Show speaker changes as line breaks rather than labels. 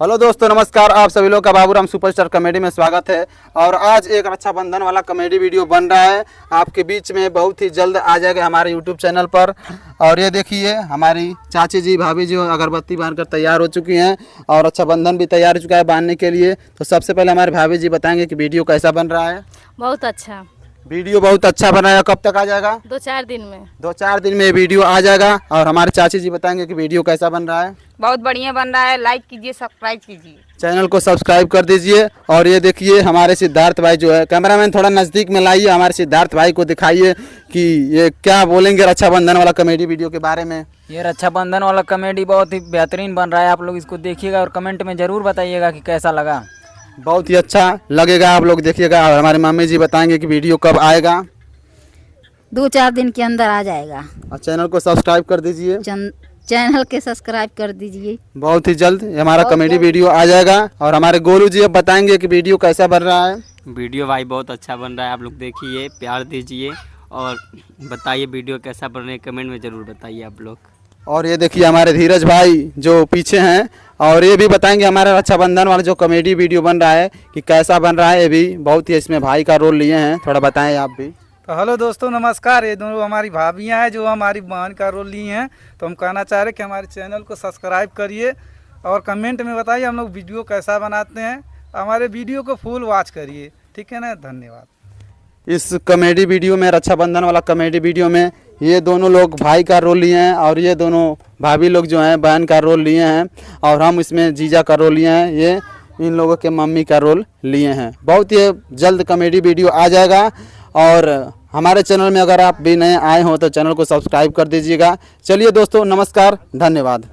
Hello दोस्तों, नमस्कार। आप सभी लोग का बाबूराम सुपरस्टार कॉमेडी में स्वागत है। और आज एक रक्षाबंधन वाला कॉमेडी वीडियो बन रहा है आपके बीच में, बहुत ही जल्द आ जाएगा हमारे यूट्यूब चैनल पर। और ये देखिए हमारी चाची जी भाभी जी अगरबत्ती बांधकर तैयार हो चुकी हैं और रक्षाबंधन भी तैयार हो चुका है बांधने के लिए। तो सबसे पहले हमारे भाभी जी बताएंगे कि वीडियो कैसा बन रहा है।
बहुत अच्छा
वीडियो बहुत अच्छा बनाया। कब तक आ जाएगा?
2-4 दिन में।
2-4 दिन में वीडियो आ जाएगा। और हमारे चाची जी बताएंगे कि वीडियो कैसा बन रहा है।
बहुत बढ़िया बन रहा है। लाइक कीजिए, सब्सक्राइब कीजिए,
चैनल को सब्सक्राइब कर दीजिए। और ये देखिए हमारे सिद्धार्थ भाई जो है, कैमरामैन थोड़ा नज़दीक में लाइए, हमारे सिद्धार्थ भाई को दिखाइए कि ये क्या बोलेंगे रक्षाबंधन वाला कॉमेडी वीडियो के बारे में।
ये रक्षाबंधन वाला कॉमेडी बहुत ही बेहतरीन बन रहा है। आप लोग इसको देखिएगा और कमेंट में ज़रूर बताइएगा कि कैसा लगा।
बहुत ही अच्छा लगेगा, आप लोग देखिएगा। और हमारे मम्मी जी बताएंगे कि वीडियो कब आएगा।
2-4 दिन के अंदर आ जाएगा।
और चैनल को सब्सक्राइब कर दीजिए।
चैनल के सब्सक्राइब कर दीजिए।
बहुत ही जल्द हमारा कॉमेडी वीडियो आ जाएगा। और हमारे गोलू जी अब बताएंगे कि वीडियो कैसा बन रहा है।
वीडियो भाई बहुत अच्छा बन रहा है। आप लोग देखिए, प्यार दीजिए और बताइए वीडियो कैसा बन रहा है, कमेंट में ज़रूर बताइए आप लोग।
और ये देखिए हमारे धीरज भाई जो पीछे हैं, और ये भी बताएंगे हमारा रक्षाबंधन वाला जो कॉमेडी वीडियो बन रहा है कि कैसा बन रहा है। ये भी बहुत ही इसमें भाई का रोल लिए हैं, थोड़ा बताएं आप भी।
तो हेलो दोस्तों, नमस्कार। ये दोनों हमारी भाभियाँ हैं जो हमारी बहन का रोल ली हैं। तो हम कहना चाह रहे हैं कि हमारे चैनल को सब्सक्राइब करिए और कमेंट में बताइए हम लोग वीडियो कैसा बनाते हैं। हमारे वीडियो को फुल वॉच करिए, ठीक है ना। धन्यवाद।
इस कॉमेडी वीडियो में, रक्षाबंधन वाला कॉमेडी वीडियो में, ये दोनों लोग भाई का रोल लिए हैं और ये दोनों भाभी लोग जो हैं बहन का रोल लिए हैं। और हम इसमें जीजा का रोल लिए हैं, ये इन लोगों के मम्मी का रोल लिए हैं। बहुत ही जल्द कॉमेडी वीडियो आ जाएगा। और हमारे चैनल में अगर आप भी नए आए हो तो चैनल को सब्सक्राइब कर दीजिएगा। चलिए दोस्तों, नमस्कार, धन्यवाद।